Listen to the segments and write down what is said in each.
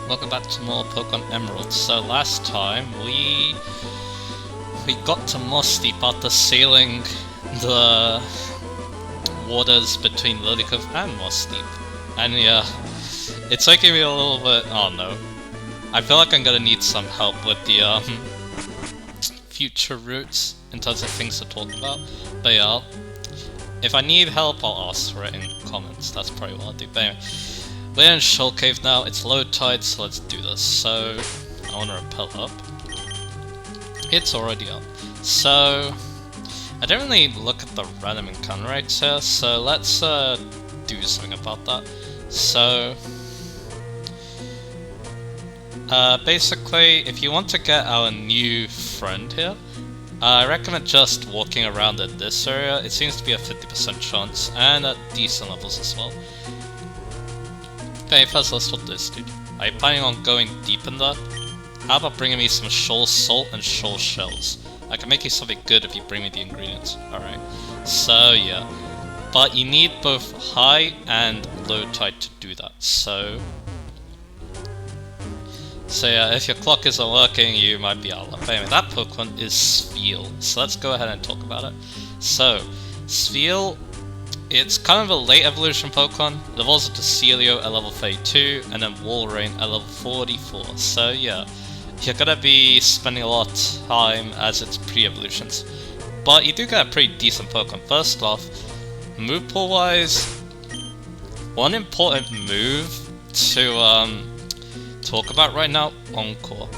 Welcome back to more Pokemon Emerald. So last time we got to Mossdeep after sailing the waters between Lily Cove and Mossdeep. And yeah, it's taking me a little bit. Oh no. I feel like I'm gonna need some help with the future routes in terms of things to talk about. But yeah, if I need help I'll ask for it in comments. That's probably what I'll do. But anyway, we're in Shoal Cave now, it's low tide, so let's do this. So, I want to rappel up. It's already up. So, I don't really look at the random encounter rates here, so let's do something about that. So, basically, if you want to get our new friend here, I recommend just walking around in this area. It seems to be a 50% chance, and at decent levels as well. Okay, first let's talk to this dude. Are you planning on going deep in that? How about bringing me some shoal salt and shoal shells? I can make you something good if you bring me the ingredients. Alright, so yeah. But you need both high and low tide to do that, so yeah, if your clock isn't working, you might be out of luck. But anyway, that Pokemon is Spheal, so let's go ahead and talk about it. So, Spheal, it's kind of a late evolution Pokemon. It evolves into Celio at level 32, and then Walrein at level 44. So yeah, you're gonna be spending a lot of time as its pre-evolutions. But you do get a pretty decent Pokemon. First off, move pool wise, one important move to talk about right now, Encore.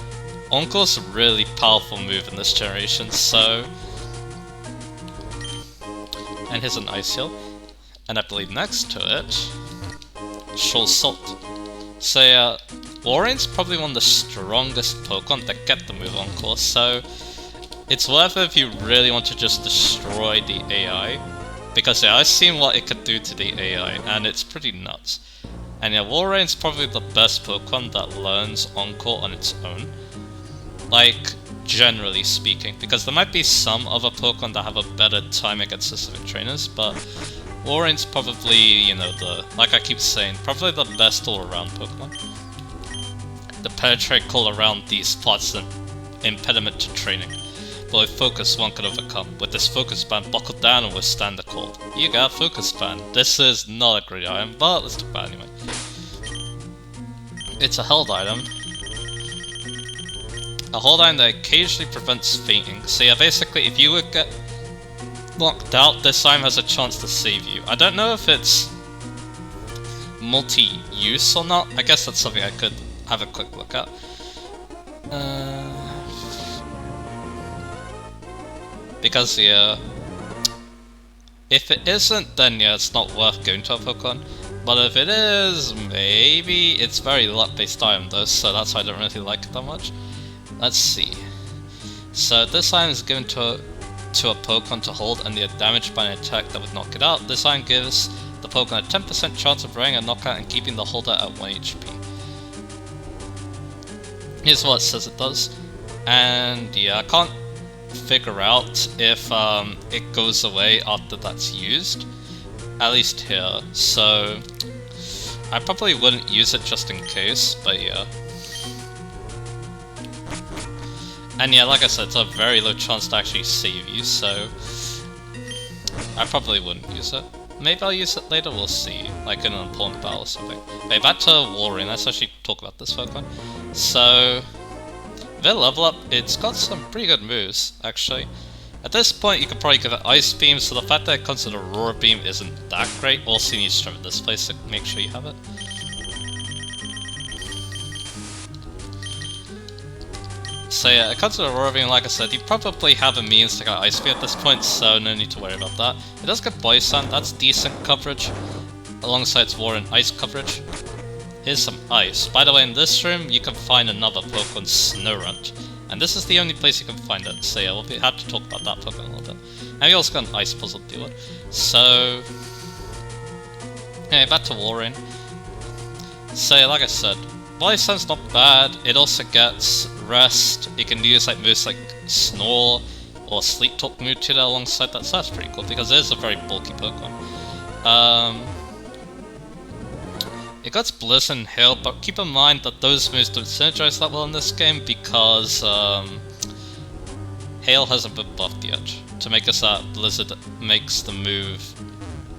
Encore's a really powerful move in this generation, so... And here's an Ice Heal. And I believe next to it, Shoal Salt. So yeah, Walrein's probably one of the strongest Pokemon that get the move Encore, so it's worth it if you really want to just destroy the AI. Because yeah, I've seen what it could do to the AI, and it's pretty nuts. And yeah, Walrein's probably the best Pokemon that learns Encore on its own. Like, generally speaking, because there might be some other Pokemon that have a better time against specific trainers, but Walrein's probably, you know, like I keep saying, probably the best all-around Pokemon. The penetrate call around these parts is an impediment to training, but with focus one could overcome. With this focus band, buckle down and withstand the cold. You got focus band. This is not a great item, but let's talk about it anyway. It's a held item. A hold item that occasionally prevents fainting. So yeah, basically if you would get knocked out, this item has a chance to save you. I don't know if it's multi-use or not. I guess that's something I could have a quick look at. Because yeah, if it isn't, then yeah, it's not worth going to a Pokemon. But if it is, maybe it's very luck-based item though, so that's why I don't really like it that much. Let's see. So this item is given to a Pokemon to hold and they are damaged by an attack that would knock it out. This item gives the Pokemon a 10% chance of running a knockout and keeping the holder at 1 HP. Here's what it says it does. And yeah, I can't figure out if it goes away after that's used. At least here. So I probably wouldn't use it just in case, but yeah. And yeah, like I said, it's a very low chance to actually save you, so I probably wouldn't use it. Maybe I'll use it later, we'll see, like in an important battle or something. Okay, back to Walrein, let's actually talk about this Pokemon. So, their level up, it's got some pretty good moves, actually. At this point, you could probably give it Ice Beam, so the fact that it comes with Aurora Beam isn't that great. Also, you need to strengthen this place to make sure you have it. So yeah, it comes with Aurora Beam, like I said, you probably have a means to get Ice Beam at this point, so no need to worry about that. It does get Body Slam, that's decent coverage, alongside its Walrein Ice coverage. Here's some Ice. By the way, in this room, you can find another Pokemon, Snorunt. And this is the only place you can find it, so yeah, we'll have to talk about that Pokemon a little bit. And we also got an Ice Puzzle to deal with. So, yeah, back to Walrein. So yeah, like I said, Body Slam's not bad, it also gets Rest, you can use like moves like Snore or Sleep Talk move to that alongside that, so that's pretty cool because it is a very bulky Pokemon. it got Blizz and Hail, but keep in mind that those moves don't synergize that well in this game because Hail hasn't been buffed yet. To make us that Blizzard makes the move,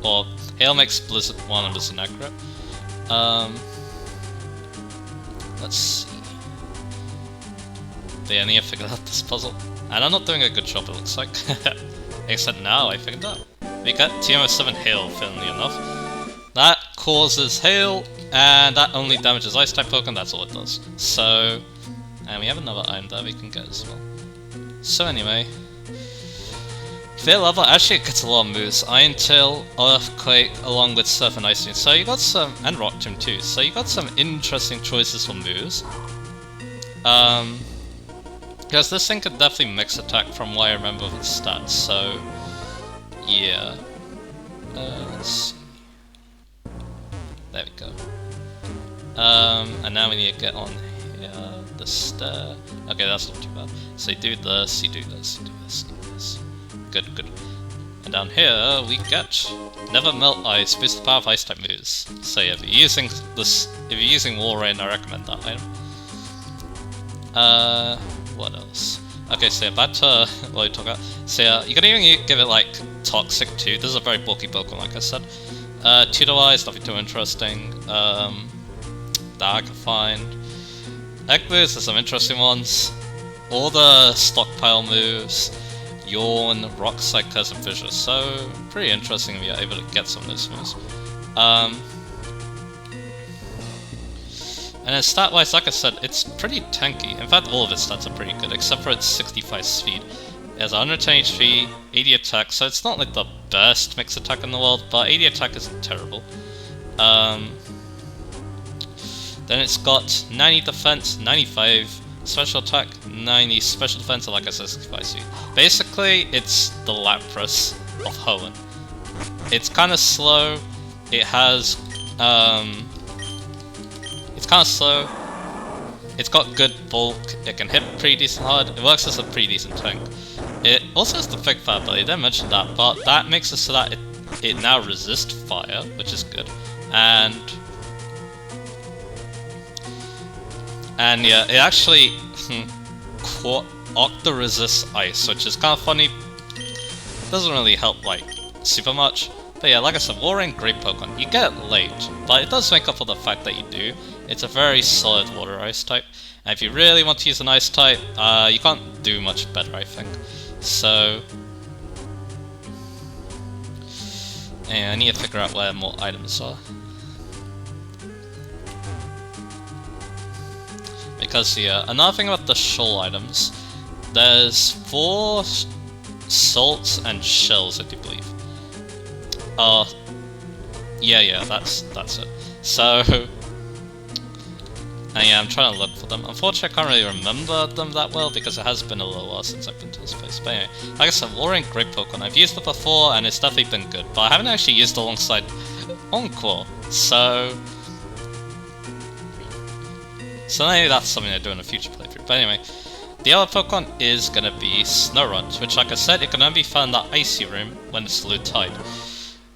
or Hail makes Blizzard 100% inaccurate. Let's see. But yeah, I need to figure out this puzzle. And I'm not doing a good job, it looks like. Except now I figured out. We got TMO7 Hail, funnily enough. That causes Hail, and that only damages Ice-type Pokemon, that's all it does. So, and we have another item that we can get as well. So anyway, Fair level, actually it gets a lot of moves. Iron Tail, Earthquake, along with Surf and Ice Beam. So you got some, and Rock Tomb too, so you got some interesting choices for moves. Because this thing could definitely mix attack from what I remember of its stats, so yeah. Let's see. There we go. And now we need to get on here, the stair. Okay, that's not too bad. So you do this, you do this, you do this, you do this. Good, good. And down here we get Never Melt Ice, boost the power of ice type moves. So yeah, if you're using this, if you're using Wall Rain, I recommend that item. What else? Okay, so yeah, back to what we talked about. So yeah, you can even give it like Toxic too. This is a very bulky Pokemon, like I said. Tutor-wise, nothing too interesting. That I can find. Egg moves, there's some interesting ones. All the stockpile moves. Yawn, Rock Slide, Curse, and Fissure. So, pretty interesting if you're able to get some of those moves. And then stat-wise, like I said, it's pretty tanky. In fact, all of its stats are pretty good, except for its 65 speed. It has 110 HP, 80 attack, so it's not like the best mixed attack in the world, but 80 attack isn't terrible. Then it's got 90 defense, 95 special attack, 90 special defense, and like I said, 65 speed. Basically, it's the Lapras of Hoenn. It's kind of slow. It has it's kind of slow. It's got good bulk. It can hit pretty decent hard. It works as a pretty decent tank. It also has the Fake Fire ability. I didn't mention that, but that makes it so that it now resists fire, which is good. And yeah, it actually Octa resists ice, which is kind of funny. Doesn't really help like super much. But yeah, like I said, Wall Rain, great Pokemon. You get it late, but it does make up for the fact that you do. It's a very solid water ice type. And if you really want to use an ice type, you can't do much better, I think. So yeah, I need to figure out where more items are. Because yeah, another thing about the Shoal items, there's 4 salts and shells, I do believe. Yeah, that's it. So, yeah, I'm trying to look for them. Unfortunately, I can't really remember them that well because it has been a little while since I've been to this place. But anyway, like I said, Wall Rain, great Pokemon. I've used it before, and it's definitely been good. But I haven't actually used it alongside Encore, so maybe that's something I do in a future playthrough. But anyway, the other Pokemon is gonna be Snorunt, which, like I said, it can only be found in that icy room when it's low tide.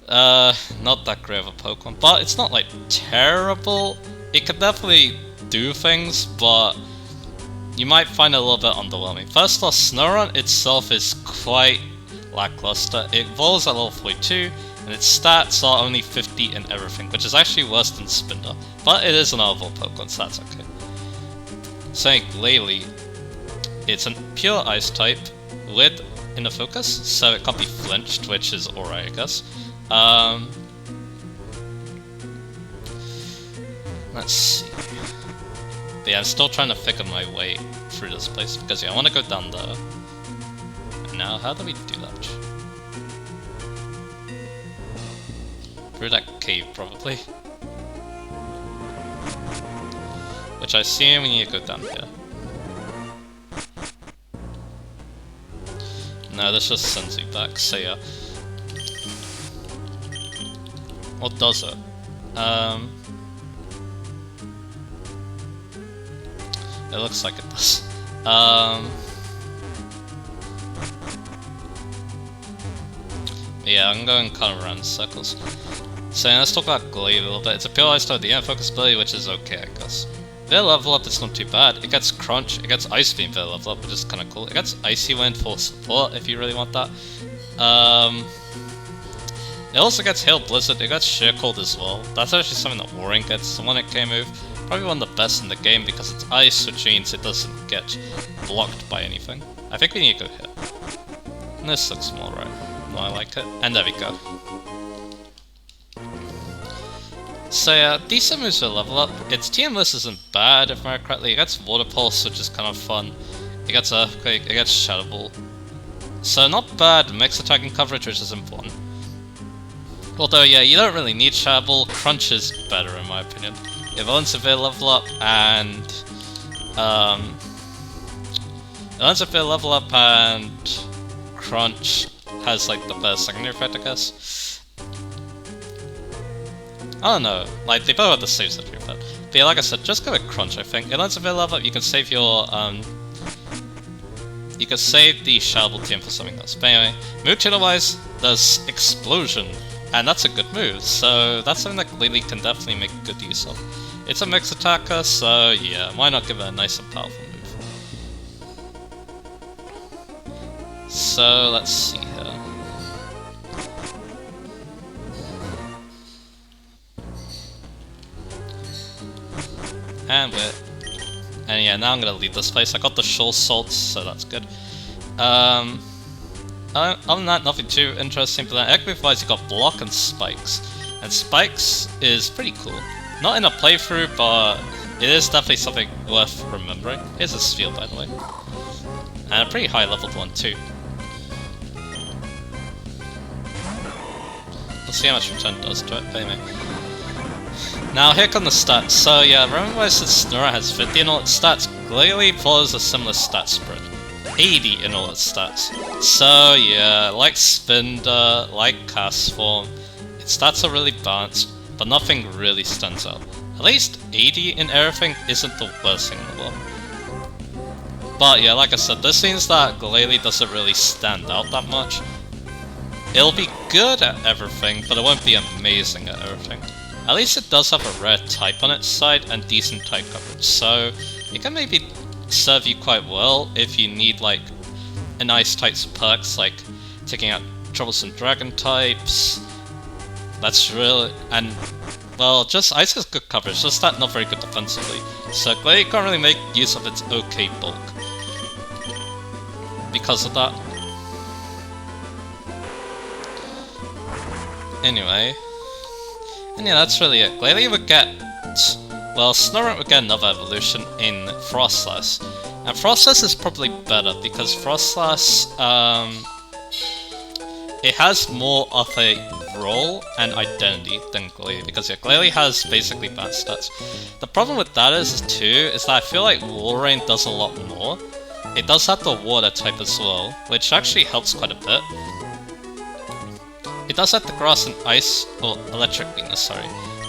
Not that great of a Pokemon, but it's not like terrible. It could definitely do things, but you might find it a little bit underwhelming. First off, Snorunt itself is quite lackluster. It evolves at level 42, and its stats are only 50 and everything, which is actually worse than Spinda, but it is an evolved Pokemon, so that's okay. Saying Glalie, it's a pure ice type with inner focus, so it can't be flinched, which is alright, I guess. Let's see. But yeah, I'm still trying to figure my way through this place because yeah, I want to go down there. And now, how do we do that? Through that cave, probably. Which I assume we need to go down here. No, this just sends you back, so yeah. Or does it? It looks like it does. Yeah, I'm going kind of around in circles. So yeah, let's talk about Glee a little bit. It's a pure ice type with the focus ability, which is okay, I guess. Their level up is not too bad. It gets Crunch, it gets Ice Beam for their level up, which is kinda cool. It gets Icy Wind for support if you really want that. It also gets Hail Blizzard, it gets Sheer Cold as well. That's actually something that Warring gets, it's a 1-hit move. Probably one of the best in the game because it's ice, which means it doesn't get blocked by anything. I think we need to go hit. And this looks more right. No, I like it. And there we go. So yeah, decent moves for level up. Its TM list isn't bad if I remember correctly. It gets Water Pulse, which is kind of fun. It gets Earthquake, it gets Shadow Ball. So not bad mixed attacking coverage, which is important. Although yeah, you don't really need Shadow Ball. Crunch is better in my opinion. It won't severe level up and Crunch has like the best secondary effect, I guess. I don't know, like they both have the same secondary effect. But yeah, like I said, just go with Crunch, I think. It learns severe level up, you can save your you can save the Shadow Ball TM for something else. But anyway, move tuner wise, there's Explosion. And that's a good move, so that's something that Lily can definitely make good use of. It's a mixed attacker, so yeah, why not give it a nice and powerful move? So let's see here. And yeah, now I'm gonna leave this place. I got the Shoal Salt, so that's good. Other than that, nothing too interesting, but then equipment-wise you got Block and Spikes. And Spikes is pretty cool. Not in a playthrough, but it is definitely something worth remembering. Here's a Sphere, by the way. And a pretty high leveled one too. Let's see how much return does to it, but anyway. Now here come the stats. So yeah, remember I said Snura has 50 in all its stats? Glalie follows a similar stat spread. 80 in all its stats. So yeah, like Spinder, like Cast Form, its stats are really balanced, but nothing really stands out. At least 80 in everything isn't the worst thing in the world. But yeah, like I said, this means that Glalie doesn't really stand out that much. It'll be good at everything, but it won't be amazing at everything. At least it does have a rare type on its side and decent type coverage, so it can maybe serve you quite well if you need like a nice types of perks like taking out troublesome dragon types. That's really, and well, just Ice has good coverage, just that not very good defensively. So Glalie can't really make use of its okay bulk because of that. Anyway, and yeah, that's really it. Glalie would get, well, Snorunt would get another evolution in Frostlass. And Frostlass is probably better because Frostlass, it has more of a role and identity than Glalie, because yeah, Glalie has basically bad stats. The problem with that is that I feel like Walrein does a lot more. It does have the water type as well, which actually helps quite a bit. It does have the grass and ice, or electric weakness, sorry.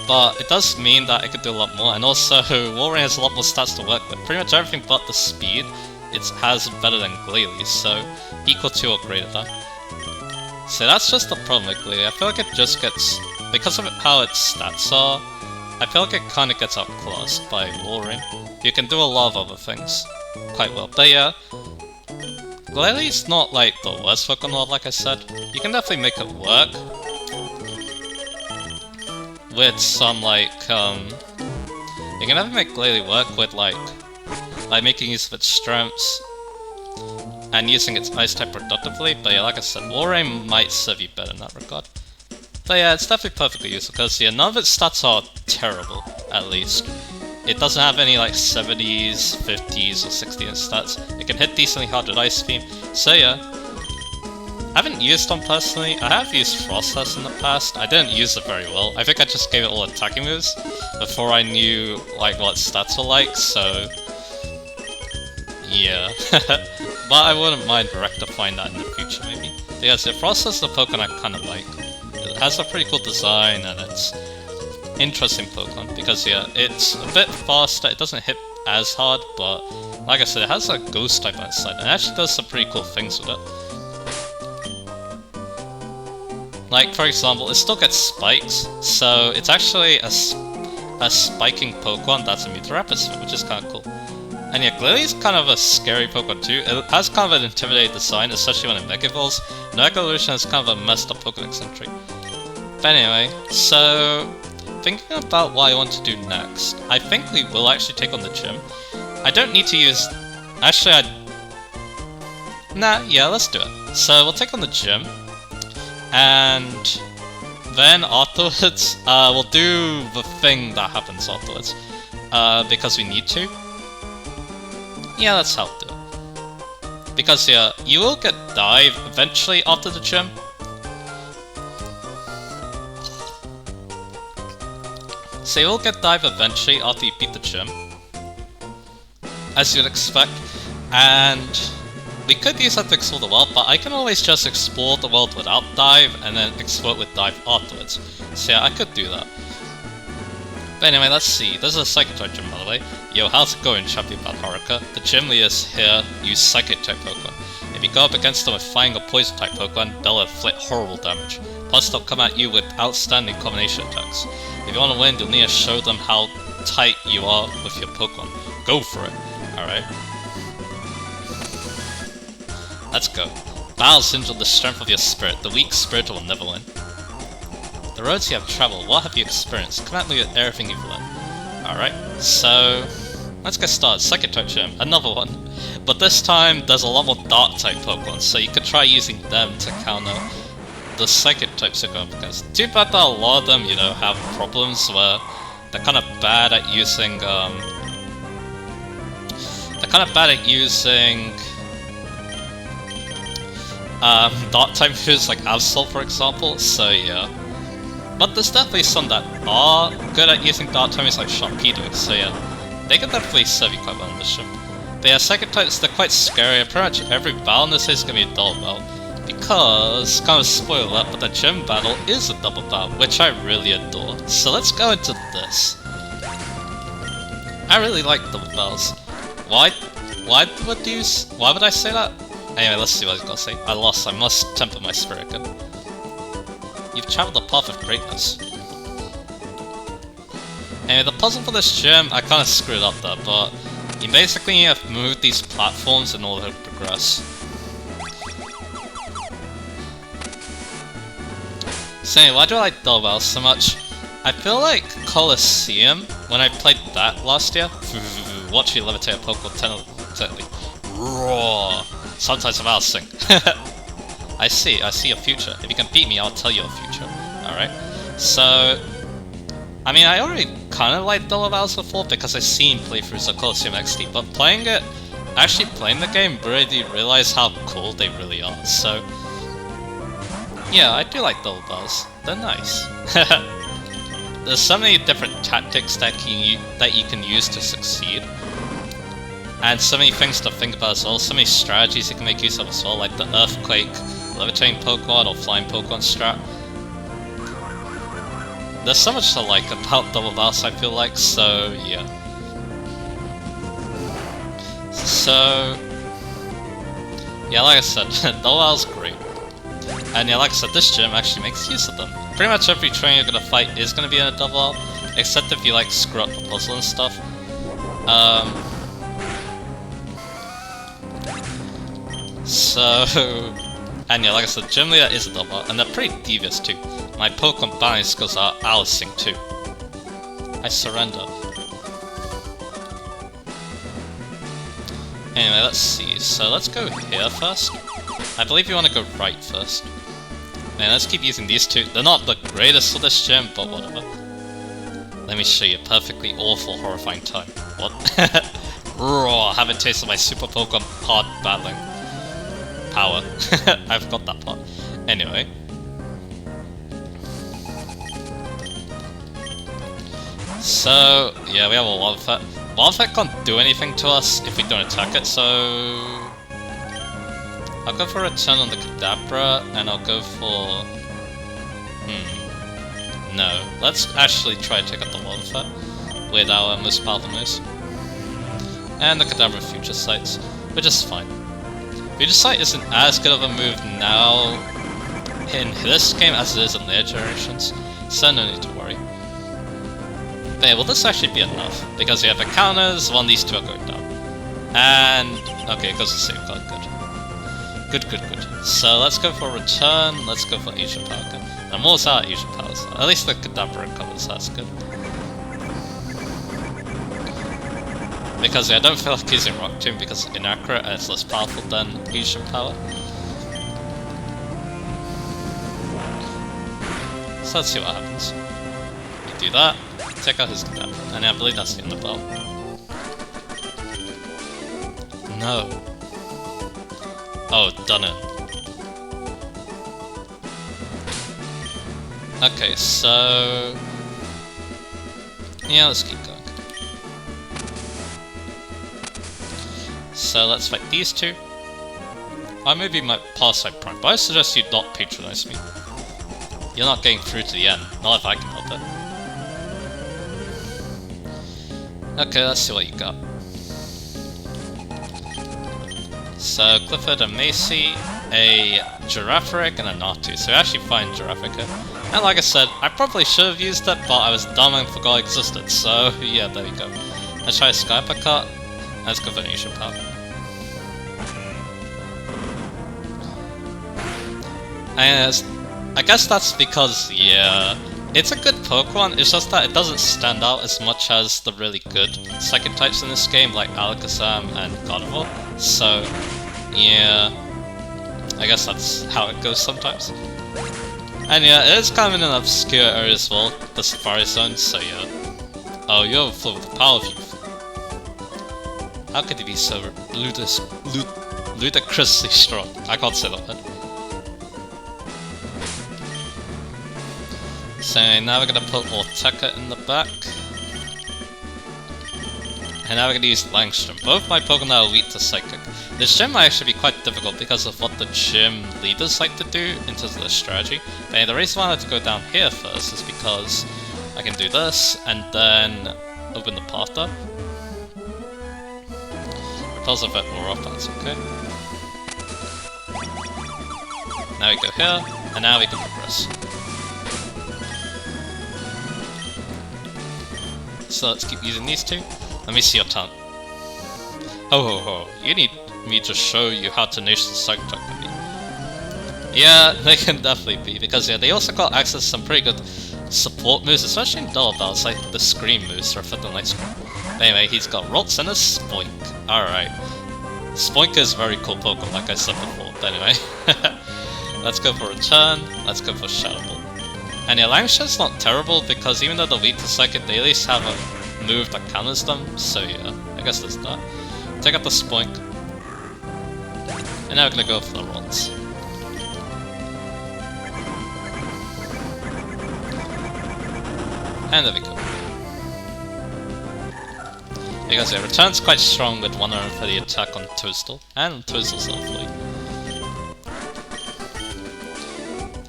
But it does mean that it could do a lot more, and also Walrein has a lot more stats to work with. Pretty much everything but the speed it has better than Glalie, so equal to or greater than. So that's just the problem with Glalie. I feel like it just gets, because of how its stats are, I feel like it kinda gets outclassed by Walrein. You can do a lot of other things quite well. But yeah, Glalie's not like the worst Pokemon world, like I said. You can definitely make it work with some like you can definitely make Glalie work with like making use of its strengths and using its ice type productively. But yeah, like I said, Walrein might serve you better in that regard. But yeah, it's definitely perfectly useful because yeah, none of its stats are terrible, at least. It doesn't have any like 70s, 50s, or 60s stats. It can hit decently hard with Ice Beam. So yeah, I haven't used them personally. I have used Frostlass in the past. I didn't use it very well. I think I just gave it all attacking moves before I knew like what stats were like, so yeah. But I wouldn't mind rectifying that in the future maybe. Because yeah, Frostlass is the Pokemon I kinda like. It has a pretty cool design and it's interesting Pokemon because yeah, it's a bit faster, it doesn't hit as hard, but like I said, it has a ghost type on its side and it actually does some pretty cool things with it. Like, for example, it still gets spikes, so it's actually a spiking Pokemon that's immune to Rapid Spin, which is kind of cool. And yeah, Glalie kind of a scary Pokemon too. It has kind of an intimidating design, especially when it Mega Evolves. No Evolution is kind of a messed up Pokedex entry. But anyway, so thinking about what I want to do next, I think we will actually take on the gym. I don't need to use... Actually, yeah, let's do it. So we'll take on the gym, and then afterwards, we'll do the thing that happens afterwards, because we need to. Yeah, that's how to do it. Because yeah, you will get dive eventually after the gym. So you will get dive eventually after you beat the gym, as you'd expect, and we could use that to explore the world, but I can always just explore the world without dive, and then explore it with dive afterwards. So yeah, I could do that. But anyway, let's see. This is a Psychic-type gym, by the way. Yo, how's it going, Champion Bad Haruka? The gym leaders here use Psychic-type Pokemon. If you go up against them with Flying or Poison-type Pokemon, they'll inflict horrible damage. Plus, they'll come at you with outstanding combination attacks. If you want to win, you'll need to show them how tight you are with your Pokemon. Go for it. Alright. Let's go. Battles hinge on the strength of your spirit. The weak spirit will never win. The roads you have traveled, what have you experienced? Come at me with everything you've learned. Alright, so let's get started. Psychic-type gym, another one. But this time, there's a lot more Dark-type Pokemon, so you could try using them to counter the Psychic-types you're going up against. Too bad that a lot of them, you know, have problems where they're kind of bad at using, Dark-type moves like Absol, for example, so yeah. But there's definitely some that are good at using Dark-type moves like Sharpedo, so yeah. They can definitely serve you quite well in this gym. But yeah, Psychic-types, they're quite scary, and pretty much every battle in this is going to be a double battle. Because, kind of spoiler alert, but the gym battle is a double battle, which I really adore. So let's go into this. I really like double battles. Why would I say that? Anyway, let's see what he's got to say. I lost, I must temper my spirit again. You've travelled the path of greatness. Anyway, the puzzle for this gym, I kind of screwed up there, but you basically have to move these platforms in order to progress. So anyway, why do I like double battles so much? I feel like Colosseum, when I played that last year, watch you levitate a Pokemon technically. Raw! Sometimes I'm out of sync. I see your future. If you can beat me, I'll tell you your future. Alright. So, I mean, I already kind of liked double battles before because I've seen playthroughs of Colosseum XD, but actually playing the game, really realize how cool they really are. So, yeah, I do like double battles. They're nice. There's so many different tactics that you can use to succeed. And so many things to think about as well, so many strategies you can make use of as well, like the Earthquake, Levitating Pokemon, or Flying Pokemon strat. There's so much to like about double battles, I feel like, so yeah. So, yeah, like I said, double battles great. And yeah, like I said, this gym actually makes use of them. Pretty much every trainer you're gonna fight is gonna be in a double battle, except if you like screw up the puzzle and stuff. So, and yeah, like I said, gym leader is a double, and they're pretty devious too. My Pokemon balance skills are out of sync too. I surrender. Anyway, let's see. So let's go here first. I believe you want to go right first. Man, let's keep using these two. They're not the greatest for this gym, but whatever. Let me show you a perfectly awful, horrifying time. What? Raw! Have a taste of my super Pokemon hard battling power. I forgot that part. Anyway. So, yeah, we have a Wild Effect. Wild Effect can't do anything to us if we don't attack it, so I'll go for a turn on the Kadabra, and I'll go for... No. Let's actually try to take out the Wild Effect with our most powerful moves. And the Kadabra Future Sights, which is fine. Future Sight isn't as good of a move now. in this game as it is in later generations, so no need to worry. But yeah, will this actually be enough? Because we have encounters, one of these two are going down. And... okay, it goes the same card, good. Good. So let's go for return, let's go for Asian Power again. And I'm almost out of Asian Powers, so at least the Kadabra recovers, that's good. Because yeah, I don't feel like using Rock Tomb because it's inaccurate and it's less powerful than Asian Power. So let's see what happens. You do that, take out his Kadabra, and I believe that's the end of the battle. No. Oh, done it. Okay, so... yeah, let's keep going. So let's fight these two. I maybe might pass my prime, but I suggest you not patronize me. You're not getting through to the end, not if I can help it. Okay, let's see what you got. So, Clifford and Macy, a Giraffaric and a Natu, so we actually find Giraffaric here. And like I said, I probably should have used it, but I was dumb and forgot it existed, so yeah, there you go. Let's try a Sky Uppercut, and let's go for an Asian Power. And I guess that's because, yeah, it's a good Pokemon, it's just that it doesn't stand out as much as the really good second types in this game, like Alakazam and Gardevoir. So, yeah, I guess that's how it goes sometimes. And yeah, it is kind of in an obscure area as well, the Safari Zone, so yeah. Oh, you're full of the power of youth. How could you be so ludicrously strong? I can't say that word. So now we're gonna put Orteka in the back. And now we're gonna use Langstrom. Both my Pokemon are weak to Psychic. This gym might actually be quite difficult because of what the gym leaders like to do in terms of their strategy. But the reason why I had to go down here first is because I can do this and then open the path up. Repels effect more off, that's okay. Now we go here, and now we can progress. So let's keep using these two. Let me see your talent. Oh, you need me to show you how tenacious the Psychic type can be. Yeah, they can definitely be, because yeah, they also got access to some pretty good support moves, especially in double battles, like the Scream moves, or Fit the Light Scream. Anyway, he's got Rocks and a Spoink. Alright. Spoink is a very cool Pokemon, like I said before, but anyway. Let's go for Return, let's go for Shadow Ball. And yeah, Langshot's not terrible, because even though they're weak to Psychic, they at least have a move that counters them, so yeah, I guess there's that. Take out the Spoink. And now we're gonna go for the Rocks. And there we go. Because yeah, Return's quite strong with 130 attack on Toadstool, and Toadstool's level 3.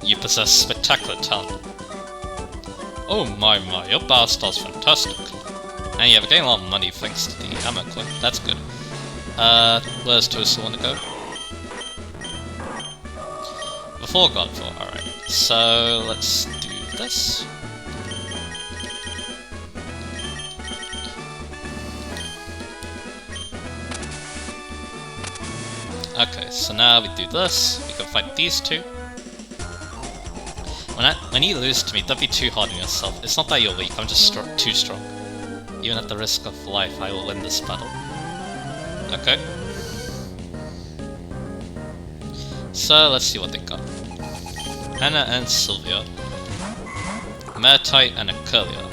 You possess spectacular talent. Oh my, your battle style's fantastic. And yeah, we're getting a lot of money thanks to the ammo clip, that's good. Where's Toadstool wanna go? Before Godfall, alright. So, let's do this. Okay, so now we do this, we can fight these two. When you lose to me, don't be too hard on yourself. It's not that you're weak, I'm just too strong. Even at the risk of life, I will win this battle. Okay. So, let's see what they got. Anna and Sylvia. Meditite and a Curlia.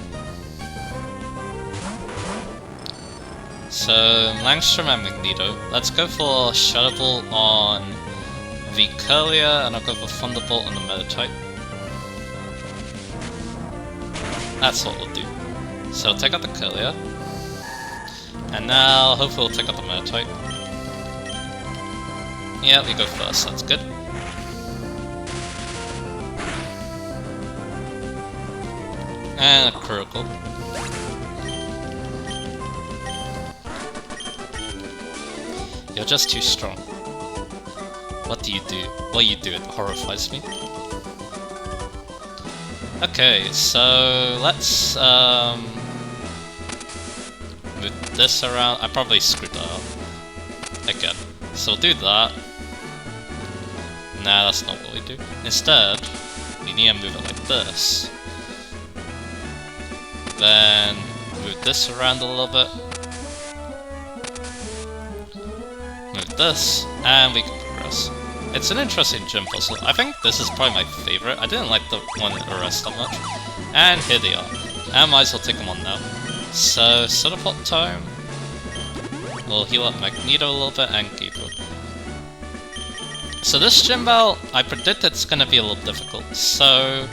So, Langstrom and Magneto. Let's go for Shadow Ball on the Curlia, and I'll go for Thunderbolt on the Meditite. That's what we'll do. So, I'll take out the Curlia. And now, hopefully we'll take out the Meditite. Yeah, we go first, that's good. And a critical. You're just too strong. What do? What you do, it horrifies me. Okay, so let's move this around. I probably screwed that up again. So we'll do that. Nah, that's not what we do. Instead, we need to move it like this. Then move this around a little bit. Move this, and we can progress. It's an interesting gym puzzle. I think this is probably my favorite. I didn't like the one at the rest that much. And here they are. And might as well take them on now. So, soda pot time. We'll heal up Magneto a little bit and Gabriel. So this gym battle, I predict it's gonna be a little difficult. So,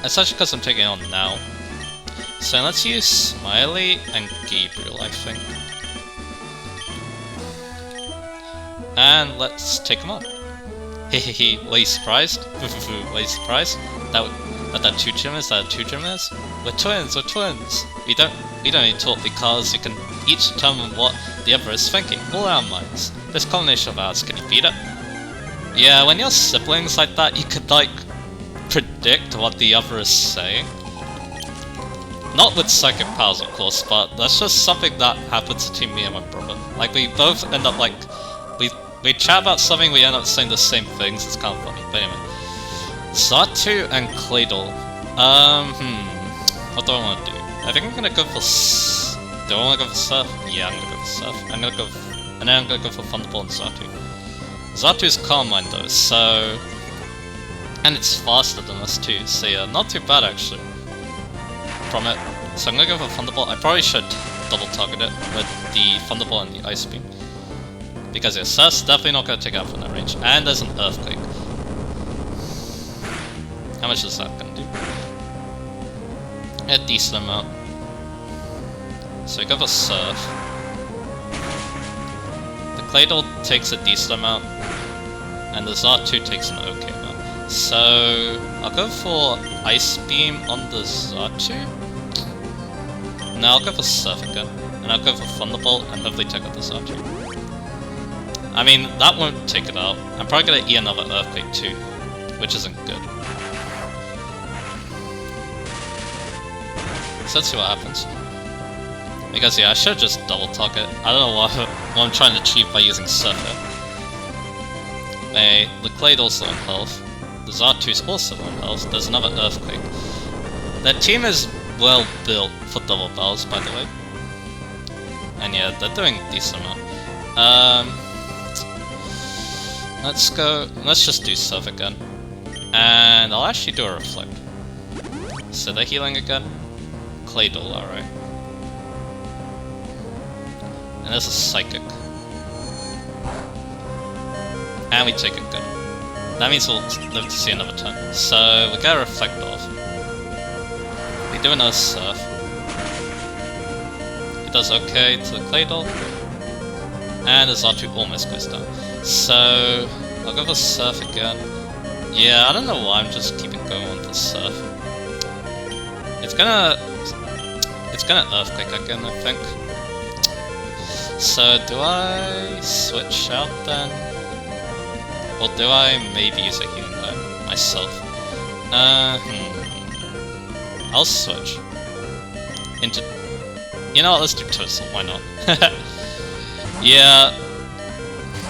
especially because I'm taking it on now. So let's use Smiley and Gabriel, I think. And let's take them on. Hehehe, were you surprised? Were you surprised? That two gym is? That two gym is? We're twins, we're twins! We don't need to talk because we can each determine what the other is thinking, all our minds. This combination of ours, can you beat it? Yeah, when you're siblings like that, you could like predict what the other is saying. Not with psychic powers, of course, but that's just something that happens between me and my brother. Like, we both end up like, we chat about something, we end up saying the same things, it's kind of funny, but anyway. Zatu and Cladle. What do I want to do? I think I'm gonna go for do I want to go for Surf? Yeah, I'm gonna go for Surf. And then I'm gonna go for Thunderbolt and Zatu. Zatu's Calm Mind though, so... And it's faster than us too, so yeah, not too bad actually. From it. So I'm gonna go for Thunderbolt. I probably should double target it with the Thunderbolt and the Ice Beam. Because yeah, Surf's definitely not gonna take out from that range. And there's an Earthquake. How much is that gonna do? A decent amount. So we go for Surf. The Cladle takes a decent amount. And the Zatu takes an okay amount. So I'll go for Ice Beam on the Zatu. No, I'll go for Surf again. And I'll go for Thunderbolt and hopefully take out the Zatu. I mean, that won't take it out. I'm probably gonna eat another Earthquake too, which isn't good. So let's see what happens. Because yeah, I should just double target. I don't know what I'm trying to achieve by using Surf here. The Cladle's low on health. The Zatu's also low on health. There's another Earthquake. Their team is well built for double battles, by the way. And yeah, they're doing a decent amount. Let's just do Surf again. And I'll actually do a Reflect. So they're healing again. Cladle, alright. And there's a Psychic. And we take it good. That means we'll live to see another turn. So we get a Reflect off. We do another Surf. It does okay to the Cladle. And the Zatu almost goes down. So I'll go for Surf again. Yeah, I don't know why I'm just keeping going on for Surf. It's gonna Earthquake again, I think. So do I switch out then? Or do I maybe use a healing item myself? I'll switch. Into... You know what, let's do Toadstool, why not? Yeah...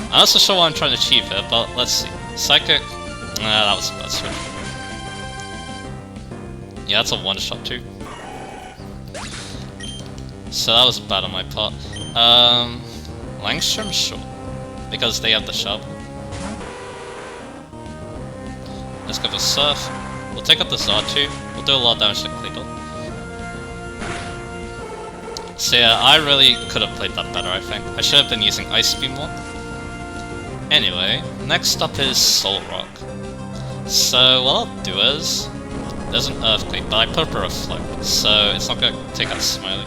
I'm not so sure what I'm trying to achieve here, but let's see. Psychic... Nah, that was a bad switch. Yeah, that's a one-shot too. So that was bad on my part. Langstrom? Sure. Because they have the shovel. Let's go for Surf. We'll take out the Zatu. We'll do a lot of damage to Cladle. So yeah, I really could have played that better, I think. I should have been using Ice Beam more. Anyway, next up is Soul Rock. So what I'll do is... There's an Earthquake, but I put up a Reflect, so it's not going to take out Smiley.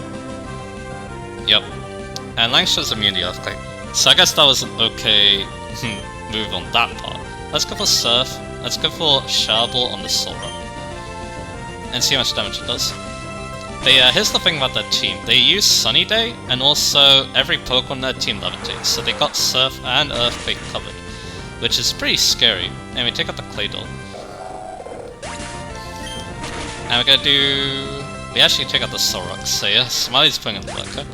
Yep. And Langstrom's immune to Earthquake. So I guess that was an okay move on that part. Let's go for Surf. Let's go for Shower on the Soul Rock. And see how much damage it does. But yeah, here's the thing about their team. They use Sunny Day, and also every Pokemon on their team levitates. So they got Surf and Earthquake covered. Which is pretty scary. And we take out the Cladle. And we're gonna do... We actually take out the Solrock, so yeah, Smiley's putting in the work, okay?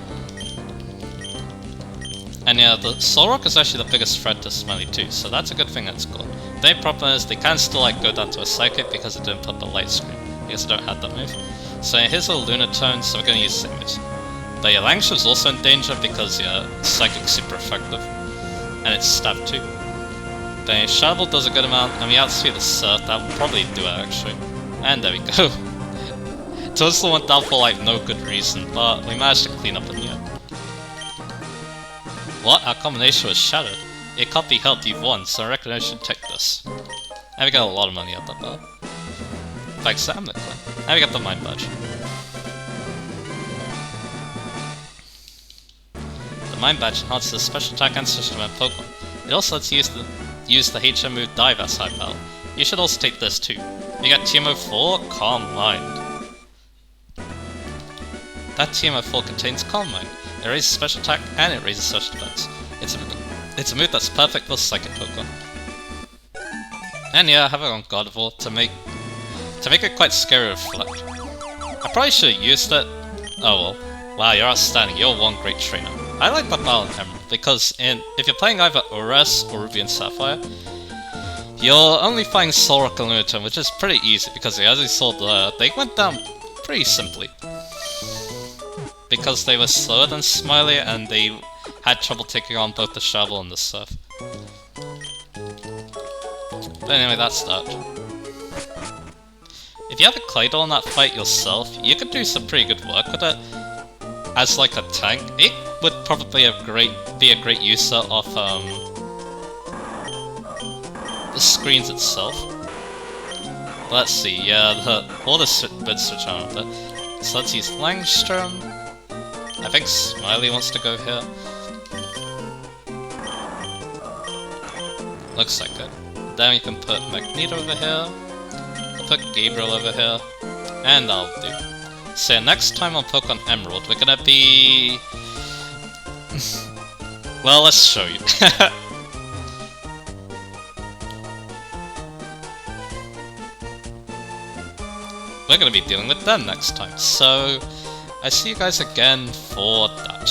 And yeah, the Solrock is actually the biggest threat to Smiley too, so that's a good thing that's cool. The only problem is they can still like go down to a Psychic because it didn't put the light screen, because they don't have that move. So here's a Lunatone, so we're gonna use the same moves. But yeah, Langshav's also in danger because yeah, Psychic's super effective. And it's stab too. But yeah, Shadow does a good amount, and we outspeed the Surf, that will probably do it actually. And there we go. Toadstool went down for like no good reason, but we managed to clean up in the end. What? Our combination was shattered. It can't be helped, you've won, so I reckon I should take this. And we got a lot of money out of that. Thanks to Amniclin. And we got the Mind Badge. The Mind Badge enhances the special attack and special defense Pokemon. It also lets you use the HM move Dive as high power. You should also take this too. You got TMO4, Calm Mind. That TMO4 contains Calm Mind. It raises special attack and it raises special defense. It's a move that's perfect for Psychic Pokemon. And yeah, I have it on Gardevoir to make it quite scary to reflect. I probably should have used it. Oh well. Wow, you're outstanding. You're one great trainer. I like that battle in Emerald because if you're playing either Ures or Ruby and Sapphire, you're only fighting Solrock and Lunatone, which is pretty easy because as you saw, they went down pretty simply. Because they were slower than Smiley and they had trouble taking on both the Shovel and the Surf. But anyway, that's that. If you have a Claydol in that fight yourself, you could do some pretty good work with it. As like a tank, it would probably be a great user of the screens itself. But let's see, yeah, all the bits switch on with it. So let's use Langstrom. I think Smiley wants to go here. Looks like it. Then we can put Magneto over here. We'll put Gabriel over here. And that'll do. So next time on Pokemon Emerald, we're gonna be... well, let's show you. We're gonna be dealing with them next time, so I see you guys again for that.